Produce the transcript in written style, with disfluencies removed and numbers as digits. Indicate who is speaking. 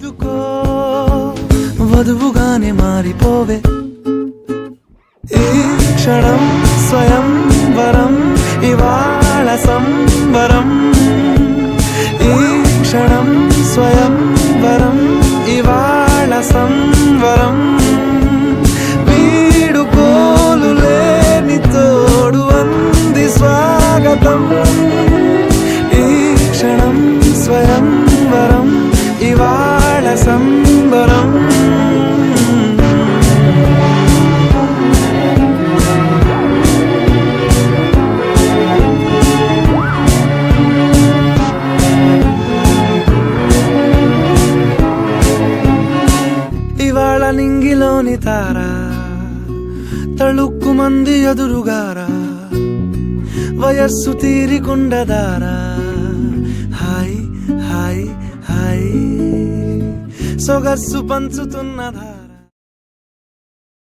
Speaker 1: సర్దుకో వధువుగానే మారిపోవే ఈ క్షణం స్వయంవరం ఇవాళ సంబరం ఈ క్షణం స్వయంవరం ఇవాళ సంవరం వీడుకోలు లేని తోడు అంది స్వాగతం ఈ క్షణం స్వయంవరం ఇవాళ సంబరం ఇవాళ నింగిలోని తారా తళుక్కు మంది ఎదురుగారా వయస్సు తీరికుండదారా హాయ్ హాయ్ హాయ్ సొగస్సు పంచుతున్నదారా